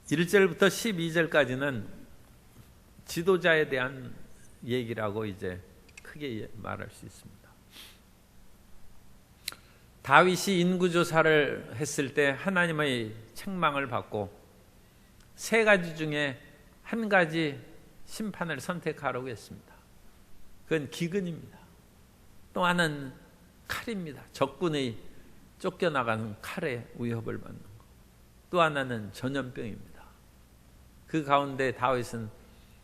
1절부터 12절까지는 지도자에 대한 얘기라고 이제 크게 말할 수 있습니다. 다윗이 인구조사를 했을 때 하나님의 책망을 받고 세 가지 중에 한 가지 심판을 선택하라고 했습니다. 그건 기근입니다. 또 하나는 칼입니다. 적군의 쫓겨나가는 칼에 위협을 받는 것. 또 하나는 전염병입니다. 그 가운데 다윗은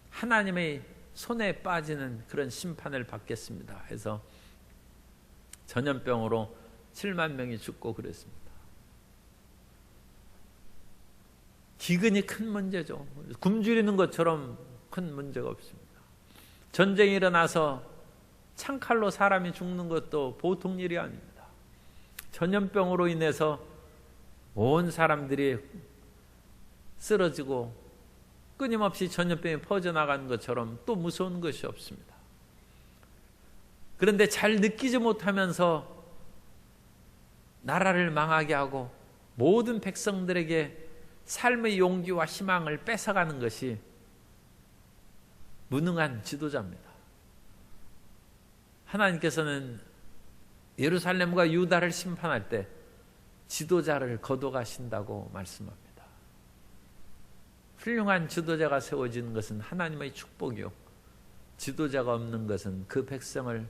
하나님의 손에 빠지는 그런 심판을 받겠습니다 해서 전염병으로 7만 명이 죽고 그랬습니다. 기근이 큰 문제죠. 굶주리는 것처럼 큰 문제가 없습니다. 전쟁이 일어나서 창칼로 사람이 죽는 것도 보통 일이 아닙니다. 전염병으로 인해서 온 사람들이 쓰러지고 끊임없이 전염병이 퍼져나가는 것처럼 또 무서운 것이 없습니다. 그런데 잘 느끼지 못하면서 나라를 망하게 하고 모든 백성들에게 삶의 용기와 희망을 뺏어가는 것이 무능한 지도자입니다. 하나님께서는 예루살렘과 유다를 심판할 때 지도자를 거둬가신다고 말씀합니다. 훌륭한 지도자가 세워지는 것은 하나님의 축복이요, 지도자가 없는 것은 그 백성을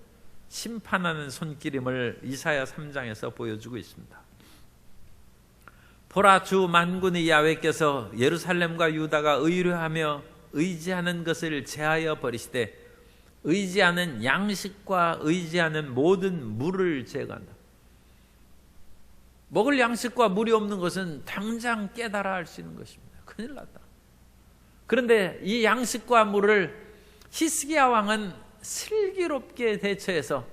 심판하는 손길임을 이사야 3장에서 보여주고 있습니다. 보라, 주 만군의 야훼께서 예루살렘과 유다가 의뢰하며 의지하는 것을 제하여 버리시되 의지하는 양식과 의지하는 모든 물을 제거한다. 먹을 양식과 물이 없는 것은 당장 깨달아 할 수 있는 것입니다. 큰일 났다. 그런데 이 양식과 물을 히스기야 왕은 슬기롭게 대처해서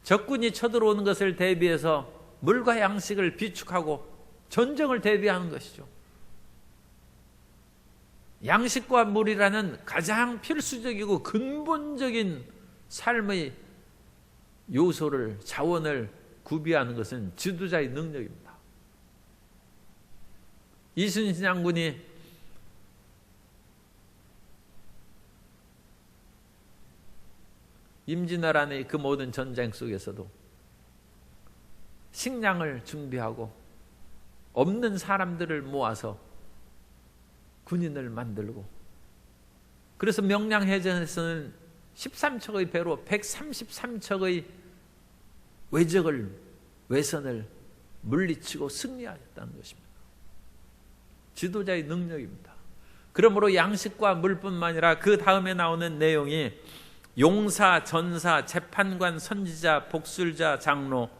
적군이 쳐들어오는 것을 대비해서 물과 양식을 비축하고 전쟁을 대비하는 것이죠. 양식과 물이라는 가장 필수적이고 근본적인 삶의 요소를, 자원을 구비하는 것은 지도자의 능력입니다. 이순신 장군이 임진왜란의 그 모든 전쟁 속에서도 식량을 준비하고 없는 사람들을 모아서 군인을 만들고, 그래서 명량해전에서는 13척의 배로 133척의 외선을 물리치고 승리하였다는 것입니다. 지도자의 능력입니다. 그러므로 양식과 물뿐만 아니라 그 다음에 나오는 내용이 용사, 전사, 재판관, 선지자, 복술자, 장로,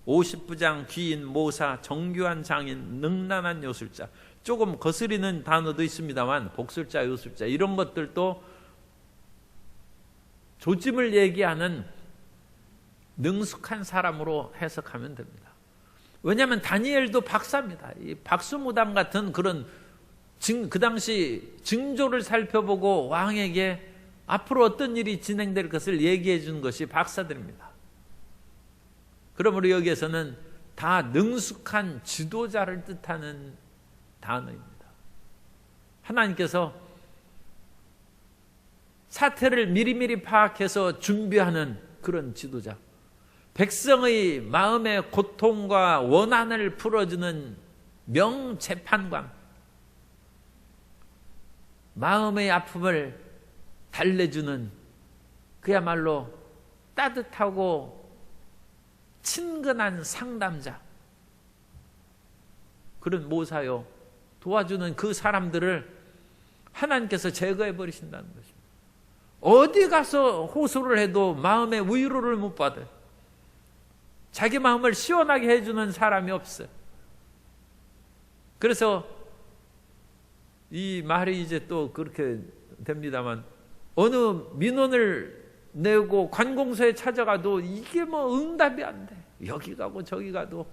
50부장, 귀인, 모사, 정교한 장인, 능란한 요술자. 조금 거스리는 단어도 있습니다만 복술자, 요술자 이런 것들도 조짐을 얘기하는 능숙한 사람으로 해석하면 됩니다. 왜냐하면 다니엘도 박사입니다. 이 박수무당 같은 그런 그 당시 징조를 살펴보고 왕에게 앞으로 어떤 일이 진행될 것을 얘기해 주는 것이 박사들입니다. 그러므로 여기에서는 다 능숙한 지도자를 뜻하는 단어입니다. 하나님께서 사태를 미리미리 파악해서 준비하는 그런 지도자, 백성의 마음의 고통과 원한을 풀어주는 명재판관, 마음의 아픔을 달래주는 그야말로 따뜻하고 친근한 상담자, 그런 모사요, 도와주는 그 사람들을 하나님께서 제거해 버리신다는 것입니다. 어디 가서 호소를 해도 마음의 위로를 못 받아요. 자기 마음을 시원하게 해주는 사람이 없어요. 그래서 이 말이 이제 또 그렇게 됩니다만, 어느 민원을 내고 관공서에 찾아가도 이게 뭐 응답이 안 돼. 여기 가고 저기 가도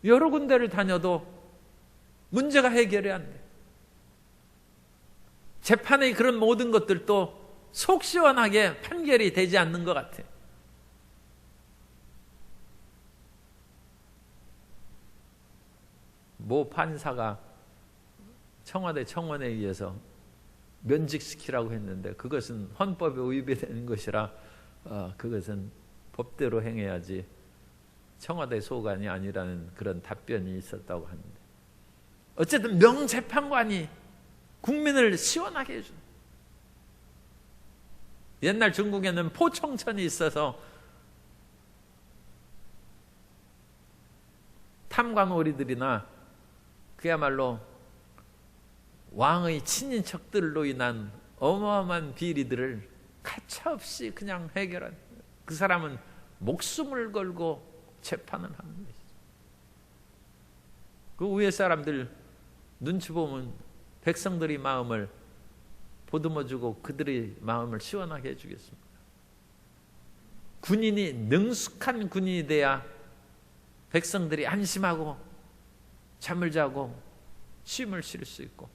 여러 군데를 다녀도 문제가 해결이 안 돼. 재판의 그런 모든 것들도 속 시원하게 판결이 되지 않는 것 같아. 모 판사가 청와대 청원에 의해서 면직시키라고 했는데 그것은 헌법에 위배되는 것이라 그것은 법대로 행해야지 청와대 소관이 아니라는 그런 답변이 있었다고 하는데, 어쨌든 명재판관이 국민을 시원하게 해준. 옛날 중국에는 포청천이 있어서 탐관오리들이나 그야말로 왕의 친인척들로 인한 어마어마한 비리들을 가차없이 그냥 해결한, 그 사람은 목숨을 걸고 재판을 하는 것이죠. 그 위에 사람들 눈치 보면 백성들의 마음을 보듬어주고 그들의 마음을 시원하게 해주겠습니다. 군인이 능숙한 군인이 돼야 백성들이 안심하고 잠을 자고 쉼을 쉴 수 있고,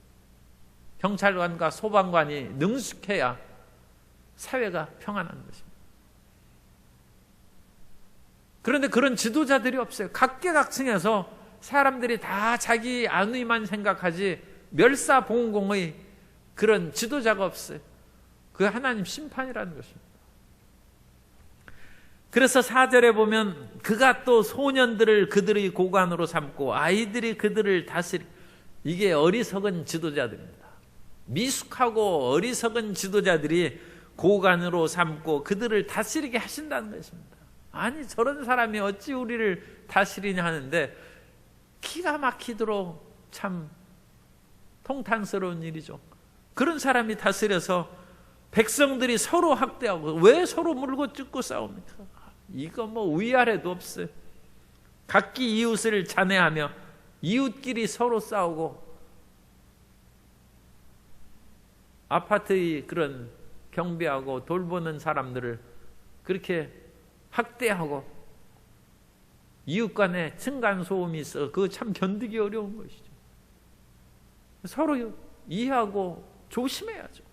경찰관과 소방관이 능숙해야 사회가 평안한 것입니다. 그런데 그런 지도자들이 없어요. 각계각층에서 사람들이 다 자기 안위만 생각하지 멸사봉공의 그런 지도자가 없어요. 그 하나님 심판이라는 것입니다. 그래서 4절에 보면 그가 또 소년들을 그들의 고관으로 삼고 아이들이 그들을 다스리, 이게 어리석은 지도자들입니다. 미숙하고 어리석은 지도자들이 고관으로 삼고 그들을 다스리게 하신다는 것입니다. 아니, 저런 사람이 어찌 우리를 다스리냐 하는데 기가 막히도록 참 통탄스러운 일이죠. 그런 사람이 다스려서 백성들이 서로 학대하고, 왜 서로 물고 뜯고 싸웁니까? 이거 뭐 위아래도 없어요. 각기 이웃을 잔해하며 이웃끼리 서로 싸우고, 아파트의 그런 경비하고 돌보는 사람들을 그렇게 학대하고 이웃 간에 층간소음이 있어 그거 참 견디기 어려운 것이죠. 서로 이해하고 조심해야죠.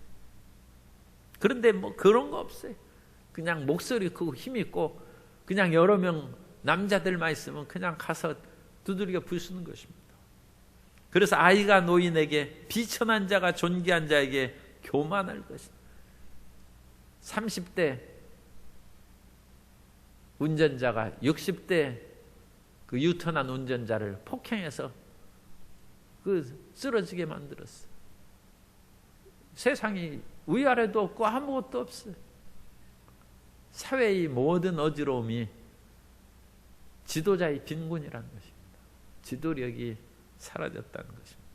그런데 뭐 그런 거 없어요. 그냥 목소리 크고 힘 있고 그냥 여러 명 남자들만 있으면 그냥 가서 두드려 부수는 것입니다. 그래서 아이가 노인에게, 비천한 자가 존귀한 자에게 교만할 것이다. 30대 운전자가 60대 그 유턴한 운전자를 폭행해서 쓰러지게 만들었어요. 세상이 위아래도 없고 아무것도 없어요. 사회의 모든 어지러움이 지도자의 빈곤이라는 것입니다. 지도력이 사라졌다는 것입니다.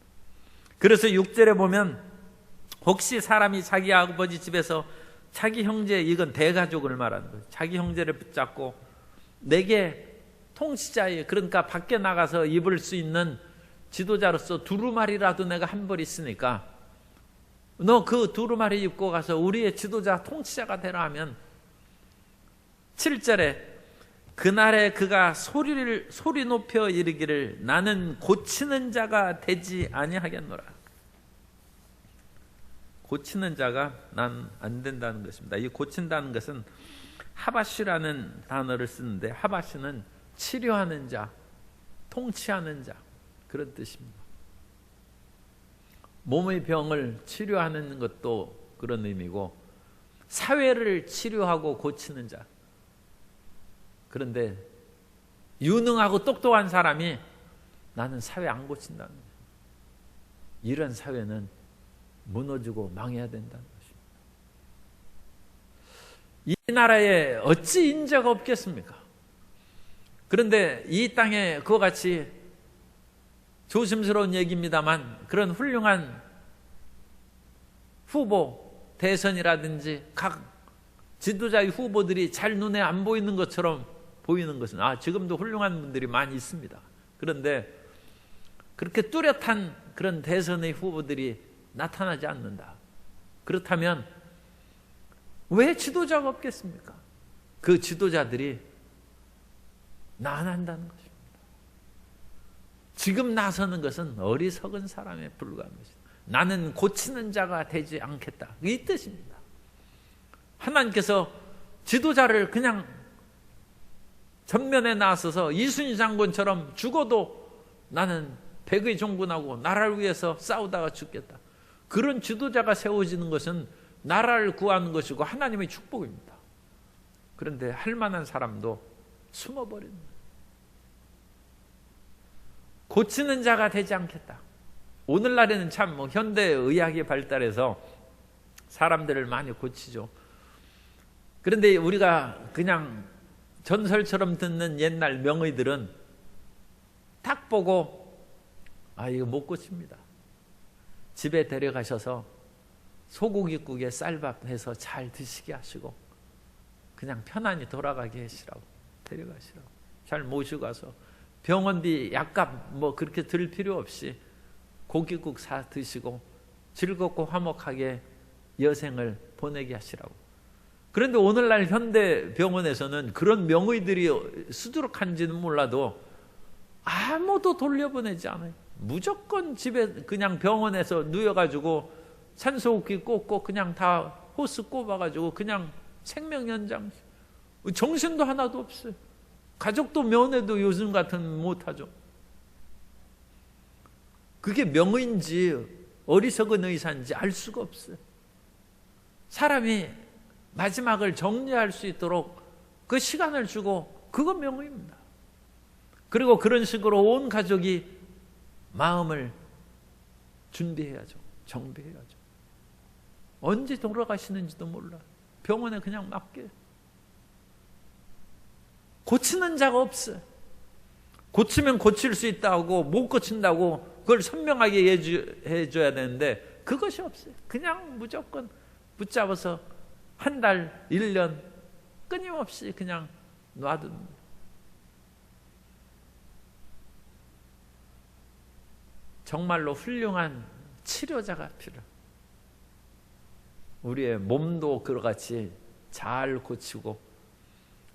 그래서 6절에 보면 혹시 사람이 자기 아버지 집에서 자기 형제, 이건 대가족을 말하는 거예요. 자기 형제를 붙잡고 내게 통치자의, 그러니까 밖에 나가서 입을 수 있는 지도자로서 두루마리라도 내가 한 벌 있으니까 너 그 두루마리 입고 가서 우리의 지도자 통치자가 되라 하면, 7절에 그날에 그가 소리 높여 이르기를 나는 고치는 자가 되지 아니하겠노라. 고치는 자가 난 안 된다는 것입니다. 이 고친다는 것은 하바시라는 단어를 쓰는데, 하바시는 치료하는 자, 통치하는 자, 그런 뜻입니다. 몸의 병을 치료하는 것도 그런 의미고, 사회를 치료하고 고치는 자. 그런데 유능하고 똑똑한 사람이 나는 사회 안 고친다는 거예요. 이런 사회는 무너지고 망해야 된다는 것입니다. 이 나라에 어찌 인재가 없겠습니까? 그런데 이 땅에 그와 같이 조심스러운 얘기입니다만 그런 훌륭한 후보, 대선이라든지 각 지도자의 후보들이 잘 눈에 안 보이는 것처럼 보이는 것은, 지금도 훌륭한 분들이 많이 있습니다. 그런데 그렇게 뚜렷한 그런 대선의 후보들이 나타나지 않는다. 그렇다면 왜 지도자가 없겠습니까? 그 지도자들이 나난다는 것입니다. 지금 나서는 것은 어리석은 사람에 불과한 것이다. 나는 고치는 자가 되지 않겠다. 이 뜻입니다. 하나님께서 지도자를 그냥 전면에 나서서 이순신 장군처럼 죽어도 나는 백의 종군하고 나라를 위해서 싸우다가 죽겠다. 그런 지도자가 세워지는 것은 나라를 구하는 것이고 하나님의 축복입니다. 그런데 할 만한 사람도 숨어버리는 거예요. 고치는 자가 되지 않겠다. 오늘날에는 참 현대의학이 발달해서 사람들을 많이 고치죠. 그런데 우리가 그냥 전설처럼 듣는 옛날 명의들은 딱 보고 이거 못 고칩니다. 집에 데려가셔서 소고기국에 쌀밥 해서 잘 드시게 하시고 그냥 편안히 돌아가게 하시라고, 데려가시라고. 잘 모시고 가서 병원비 약값 그렇게 들 필요 없이 고기국 사 드시고 즐겁고 화목하게 여생을 보내게 하시라고. 그런데 오늘날 현대 병원에서는 그런 명의들이 수두룩한지는 몰라도 아무도 돌려보내지 않아요. 무조건 집에 그냥 병원에서 누워가지고 산소호흡기 꽂고 그냥 다 호스 꼽아가지고 그냥 생명연장. 정신도 하나도 없어요. 가족도 면회도 요즘 같은 못하죠. 그게 명의인지 어리석은 의사인지 알 수가 없어요. 사람이 마지막을 정리할 수 있도록 그 시간을 주고, 그거 명의입니다. 그리고 그런 식으로 온 가족이 마음을 준비해야죠. 정비해야죠. 언제 돌아가시는지도 몰라. 병원에 그냥 맡겨요. 고치는 자가 없어요. 고치면 고칠 수 있다고, 못 고친다고 그걸 선명하게 해줘야 되는데 그것이 없어요. 그냥 무조건 붙잡아서 한 달, 1년 끊임없이 그냥 놔둡니다. 정말로 훌륭한 치료자가 필요해요. 우리의 몸도 그같이 잘 고치고,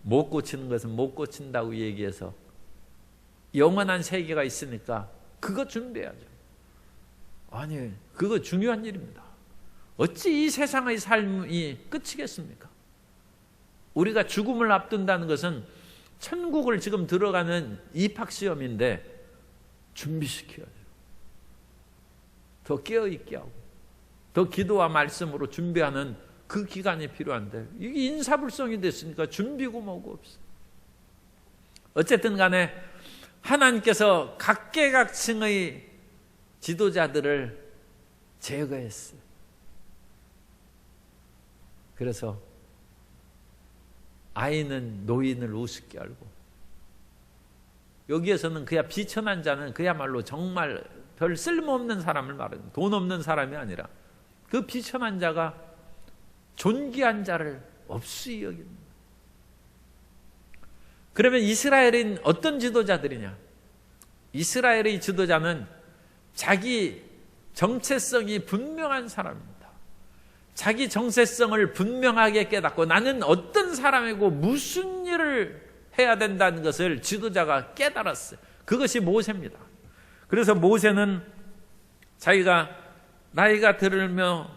못 고치는 것은 못 고친다고 얘기해서 영원한 세계가 있으니까 그거 준비해야죠. 아니, 그거 중요한 일입니다. 어찌 이 세상의 삶이 끝이겠습니까? 우리가 죽음을 앞둔다는 것은 천국을 지금 들어가는 입학시험인데 준비시켜야 돼요. 더 깨어있게 하고 더 기도와 말씀으로 준비하는 그 기간이 필요한데 이게 인사불성이 됐으니까 준비고 뭐고 없어. 어쨌든 간에 하나님께서 각계각층의 지도자들을 제거했어요. 그래서 아이는 노인을 우습게 알고, 여기에서는 그야 비천한 자는 그야말로 정말 별 쓸모없는 사람을 말합니다. 돈 없는 사람이 아니라 그 비천한 자가 존귀한 자를 없이 여깁니다. 그러면 이스라엘은 어떤 지도자들이냐? 이스라엘의 지도자는 자기 정체성이 분명한 사람입니다. 자기 정체성을 분명하게 깨닫고 나는 어떤 사람이고 무슨 일을 해야 된다는 것을 지도자가 깨달았어요. 그것이 모세입니다. 그래서 모세는 자기가 나이가 들으며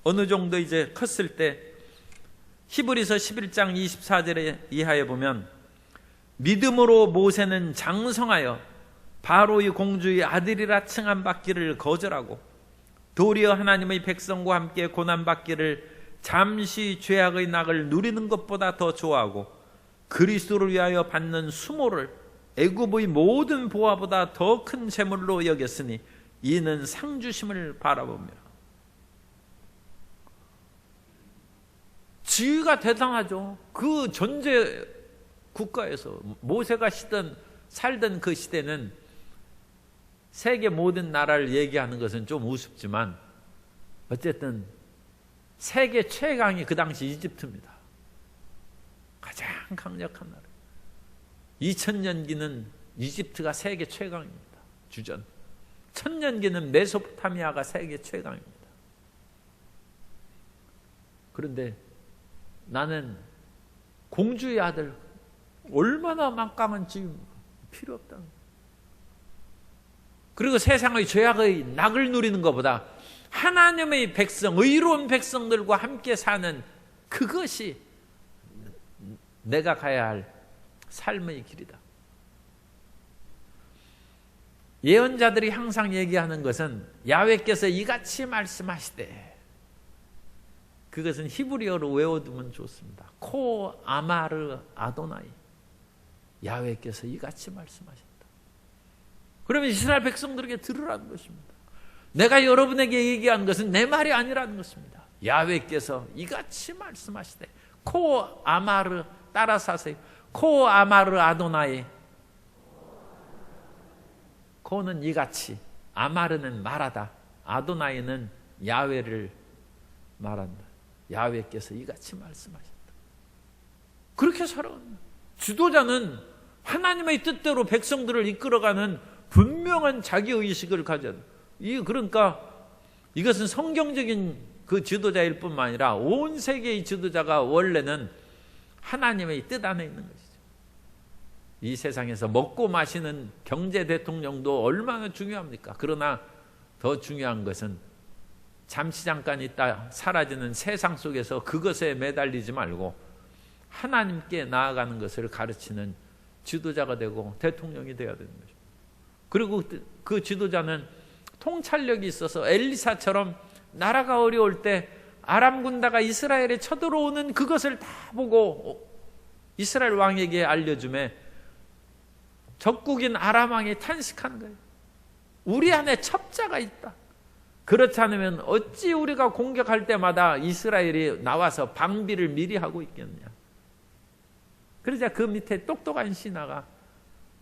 어느 정도 이제 컸을 때 히브리서 11장 24절에 이하에 보면, 믿음으로 모세는 장성하여 바로의 공주의 아들이라 칭함받기를 거절하고 도리어 하나님의 백성과 함께 고난받기를 잠시 죄악의 낙을 누리는 것보다 더 좋아하고 그리스도를 위하여 받는 수모를 애굽의 모든 보화보다 더 큰 재물로 여겼으니 이는 상주심을 바라보며. 지위가 대단하죠. 그 전제 국가에서 모세가 살던 그 시대는 세계 모든 나라를 얘기하는 것은 좀 우습지만 어쨌든 세계 최강이 그 당시 이집트입니다. 가장 강력한 나라. 2000년기는 이집트가 세계 최강입니다. 주전. 1000년기는 메소포타미아가 세계 최강입니다. 그런데 나는 공주의 아들, 얼마나 막강한 지위 필요 없다는 거예요. 그리고 세상의 죄악의 낙을 누리는 것보다 하나님의 백성, 의로운 백성들과 함께 사는 그것이 내가 가야 할 삶의 길이다. 예언자들이 항상 얘기하는 것은 야훼께서 이같이 말씀하시되, 그것은 히브리어로 외워두면 좋습니다. 코 아마르 아도나이, 야훼께서 이같이 말씀하셨다. 그러면 이스라엘 백성들에게 들으라는 것입니다. 내가 여러분에게 얘기한 것은 내 말이 아니라는 것입니다. 야훼께서 이같이 말씀하시되, 코 아마르, 따라서 하세요. 코 아마르 아도나이. 코는 이같이, 아마르는 말하다, 아도나이는 야훼를 말한다. 야훼께서 이같이 말씀하셨다. 그렇게 살아갑니다. 지도자는 하나님의 뜻대로 백성들을 이끌어가는 분명한 자기의식을 가져야 돼요. 그러니까 이것은 성경적인 그 지도자일 뿐만 아니라 온 세계의 지도자가 원래는 하나님의 뜻 안에 있는 것이죠. 이 세상에서 먹고 마시는 경제 대통령도 얼마나 중요합니까? 그러나 더 중요한 것은 잠시 잠깐 있다 사라지는 세상 속에서 그것에 매달리지 말고 하나님께 나아가는 것을 가르치는 지도자가 되고 대통령이 되어야 되는 것입니다. 그리고 그 지도자는 통찰력이 있어서 엘리사처럼 나라가 어려울 때 아람 군대가 이스라엘에 쳐들어오는 그것을 다 보고 이스라엘 왕에게 알려주매 적국인 아람 왕이 탄식한 거예요. 우리 안에 첩자가 있다. 그렇지 않으면 어찌 우리가 공격할 때마다 이스라엘이 나와서 방비를 미리 하고 있겠느냐. 그러자 그 밑에 똑똑한 신하가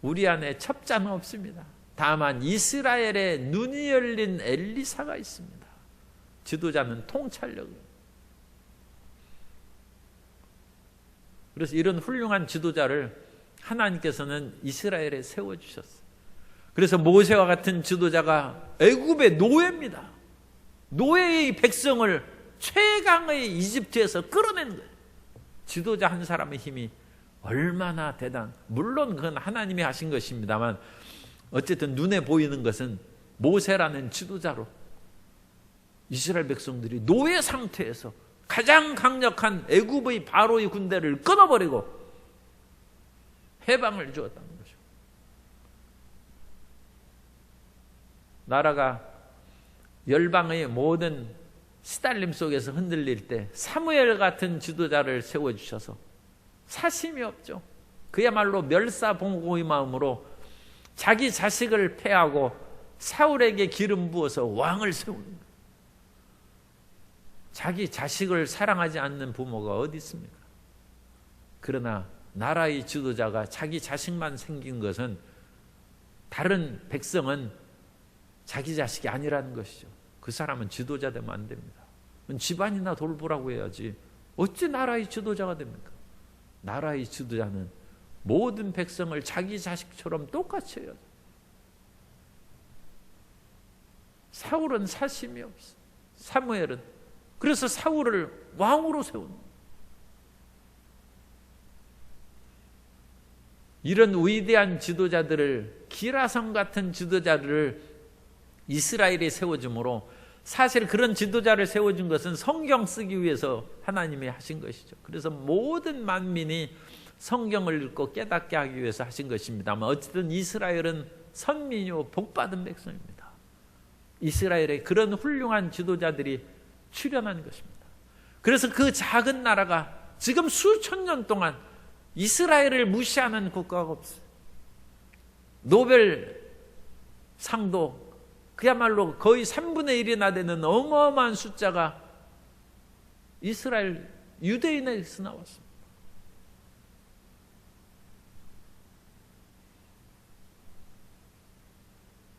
우리 안에 첩자는 없습니다. 다만 이스라엘의 눈이 열린 엘리사가 있습니다. 지도자는 통찰력이에요. 그래서 이런 훌륭한 지도자를 하나님께서는 이스라엘에 세워주셨어요. 그래서 모세와 같은 지도자가 애굽의 노예입니다. 노예의 백성을 최강의 이집트에서 끌어낸 거예요. 지도자 한 사람의 힘이 얼마나 물론 그건 하나님이 하신 것입니다만 어쨌든 눈에 보이는 것은 모세라는 지도자로 이스라엘 백성들이 노예 상태에서 가장 강력한 애굽의 바로의 군대를 끊어버리고 해방을 주었다는 것이죠. 나라가 열방의 모든 시달림 속에서 흔들릴 때 사무엘 같은 지도자를 세워주셔서 사심이 없죠. 그야말로 멸사봉고의 마음으로 자기 자식을 패하고 사울에게 기름 부어서 왕을 세우는 거예요. 자기 자식을 사랑하지 않는 부모가 어디 있습니까? 그러나 나라의 지도자가 자기 자식만 생긴 것은 다른 백성은 자기 자식이 아니라는 것이죠. 그 사람은 지도자 되면 안 됩니다. 집안이나 돌보라고 해야지 어찌 나라의 지도자가 됩니까? 나라의 지도자는 모든 백성을 자기 자식처럼 똑같이 해야 돼요. 사울은 사심이 없어. 사무엘은. 그래서 사울을 왕으로 세우는 거예요. 이런 위대한 지도자들을, 기라성 같은 지도자들을 이스라엘에 세워줌으로 사실 그런 지도자를 세워준 것은 성경 쓰기 위해서 하나님이 하신 것이죠. 그래서 모든 만민이 성경을 읽고 깨닫게 하기 위해서 하신 것입니다만 어쨌든 이스라엘은 선민이요 복받은 백성입니다. 이스라엘에 그런 훌륭한 지도자들이 출현한 것입니다. 그래서 그 작은 나라가 지금 수천 년 동안 이스라엘을 무시하는 국가가 없어요. 노벨상도 그야말로 거의 3분의 1이나 되는 어마어마한 숫자가 이스라엘 유대인에서 나왔습니다.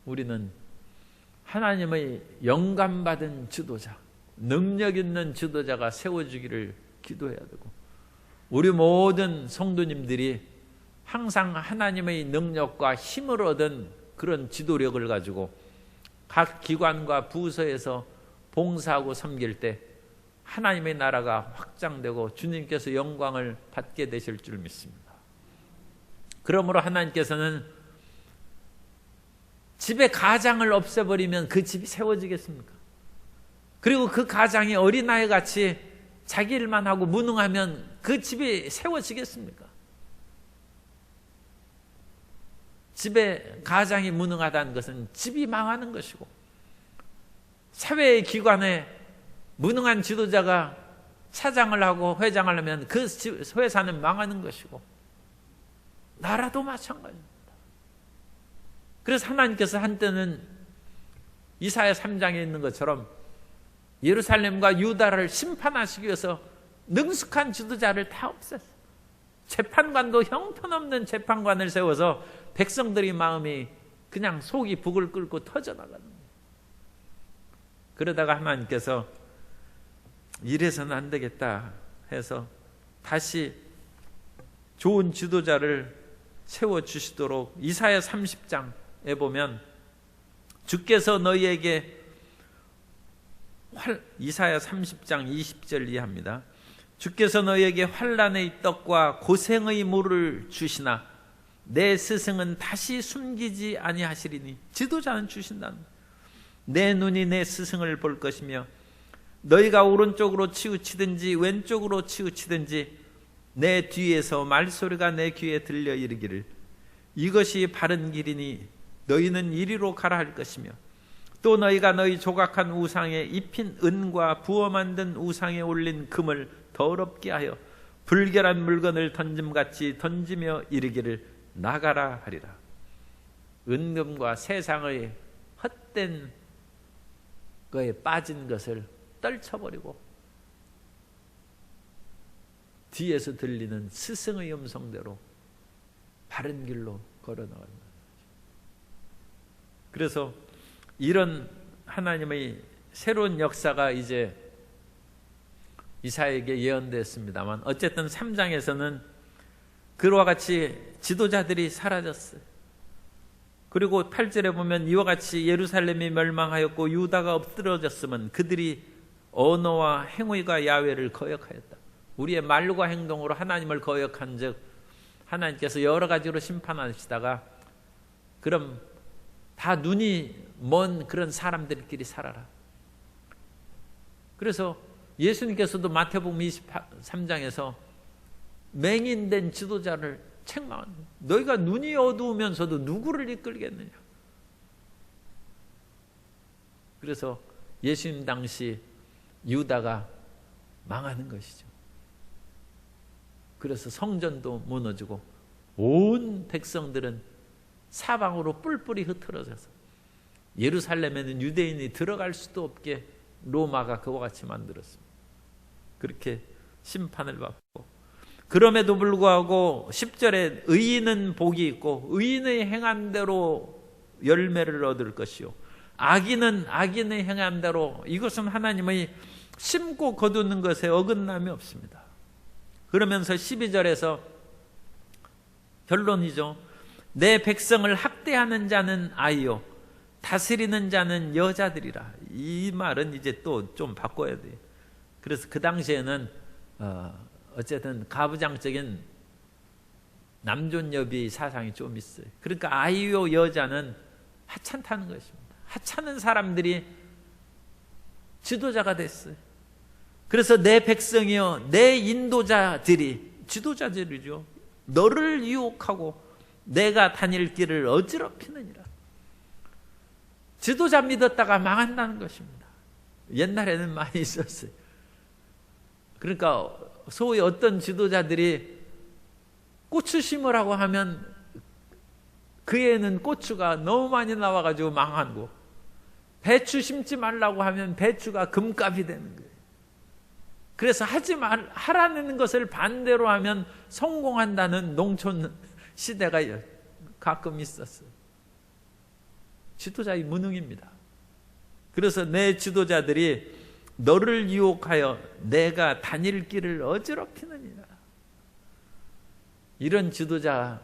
우리는 하나님의 영감받은 지도자, 능력 있는 지도자가 세워지기를 기도해야 되고 우리 모든 성도님들이 항상 하나님의 능력과 힘을 얻은 그런 지도력을 가지고 각 기관과 부서에서 봉사하고 섬길 때 하나님의 나라가 확장되고 주님께서 영광을 받게 되실 줄 믿습니다. 그러므로 하나님께서는 집의 가장을 없애버리면 그 집이 세워지겠습니까? 그리고 그 가장이 어린아이같이 자기 일만 하고 무능하면 그 집이 세워지겠습니까? 집에 가장이 무능하다는 것은 집이 망하는 것이고, 사회의 기관에 무능한 지도자가 사장을 하고 회장을 하면 그 회사는 망하는 것이고, 나라도 마찬가지입니다. 그래서 하나님께서 한때는 이사야 3장에 있는 것처럼 예루살렘과 유다를 심판하시기 위해서 능숙한 지도자를 다 없앴어요. 재판관도 형편없는 재판관을 세워서 백성들의 마음이 그냥 속이 북을 끓고 터져나가는 거예요. 그러다가 하나님께서 이래서는 안 되겠다 해서 다시 좋은 지도자를 세워주시도록 이사야 30장에 보면 주께서 너희에게 이사야 30장 20절 이하입니다. 주께서 너희에게 환난의 떡과 고생의 물을 주시나 내 스승은 다시 숨기지 아니하시리니, 지도자는 주신다는, 내 눈이 내 스승을 볼 것이며 너희가 오른쪽으로 치우치든지 왼쪽으로 치우치든지 내 뒤에서 말소리가 내 귀에 들려 이르기를 이것이 바른 길이니 너희는 이리로 가라 할 것이며, 또 너희가 너희 조각한 우상에 입힌 은과 부어 만든 우상에 올린 금을 더럽게 하여 불결한 물건을 던짐같이 던지며 이르기를 나가라 하리라. 은금과 세상의 헛된 거에 빠진 것을 떨쳐버리고 뒤에서 들리는 스승의 음성대로 바른 길로 걸어나가는 거죠. 그래서 이런 하나님의 새로운 역사가 이제 이사야에게 예언됐습니다만, 어쨌든 3장에서는 그와 같이 지도자들이 사라졌어요. 그리고 8절에 보면 이와 같이 예루살렘이 멸망하였고 유다가 엎드러졌으면 그들이 언어와 행위가 야훼를 거역하였다. 우리의 말과 행동으로 하나님을 거역한 즉 하나님께서 여러 가지로 심판하시다가 그럼 다 눈이 먼 그런 사람들끼리 살아라. 그래서 예수님께서도 마태복음 23장에서 맹인된 지도자를 책망한, 너희가 눈이 어두우면서도 누구를 이끌겠느냐. 그래서 예수님 당시 유다가 망하는 것이죠. 그래서 성전도 무너지고 온 백성들은 사방으로 뿔뿔이 흩어져서 예루살렘에는 유대인이 들어갈 수도 없게 로마가 그와 같이 만들었습니다. 그렇게 심판을 받고, 그럼에도 불구하고 10절에 의인은 복이 있고 의인의 행한 대로 열매를 얻을 것이요 악인은 악인의 행한 대로, 이것은 하나님의 심고 거두는 것에 어긋남이 없습니다. 그러면서 12절에서 결론이죠. 내 백성을 학대하는 자는 아이요 다스리는 자는 여자들이라. 이 말은 이제 또 좀 바꿔야 돼요. 그래서 그 당시에는 어쨌든 가부장적인 남존여비 사상이 좀 있어요. 그러니까 아이요 여자는 하찮다는 것입니다. 하찮은 사람들이 지도자가 됐어요. 그래서 내 백성이여 내 인도자들이, 지도자들이죠, 너를 유혹하고 내가 다닐 길을 어지럽히느니라. 지도자 믿었다가 망한다는 것입니다. 옛날에는 많이 있었어요. 그러니까 소위 어떤 지도자들이 고추 심으라고 하면 그 애는 고추가 너무 많이 나와가지고 망하고, 배추 심지 말라고 하면 배추가 금값이 되는 거예요. 그래서 하라는 것을 반대로 하면 성공한다는 농촌 시대가 가끔 있었어요. 지도자의 무능입니다. 그래서 내 지도자들이 너를 유혹하여 내가 다닐 길을 어지럽히느니라. 이런 지도자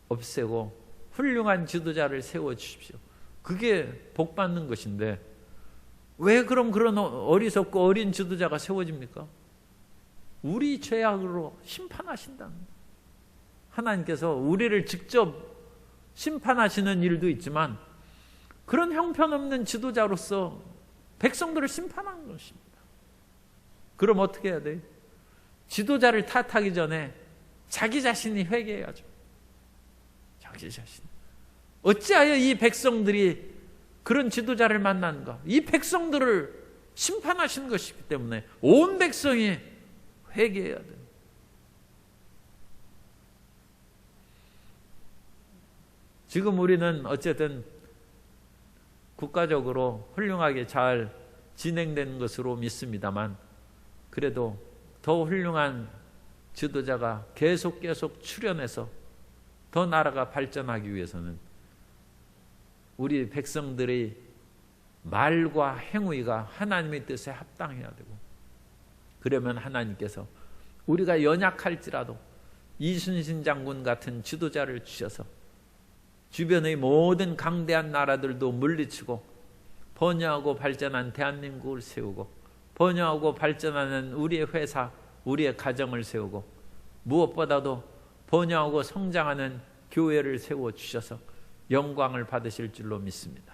없애고 훌륭한 지도자를 세워주십시오. 그게 복받는 것인데 왜 그럼 그런 어리석고 어린 지도자가 세워집니까? 우리 죄악으로 심판하신다는 거예요. 하나님께서 우리를 직접 심판하시는 일도 있지만 그런 형편없는 지도자로서 백성들을 심판하는 것입니다. 그럼 어떻게 해야 돼요? 지도자를 탓하기 전에 자기 자신이 회개해야죠. 다스리시는. 어찌하여 이 백성들이 그런 지도자를 만났는가? 이 백성들을 심판하시는 것이기 때문에 온 백성이 회개해야 됩니다. 지금 우리는 어쨌든 국가적으로 훌륭하게 잘 진행되는 것으로 믿습니다만, 그래도 더 훌륭한 지도자가 계속 출현해서 더 나라가 발전하기 위해서는 우리 백성들의 말과 행위가 하나님의 뜻에 합당해야 되고, 그러면 하나님께서 우리가 연약할지라도 이순신 장군 같은 지도자를 주셔서 주변의 모든 강대한 나라들도 물리치고 번영하고 발전한 대한민국을 세우고, 번영하고 발전하는 우리의 회사, 우리의 가정을 세우고, 무엇보다도 번영하고 성장하는 교회를 세워주셔서 영광을 받으실 줄로 믿습니다.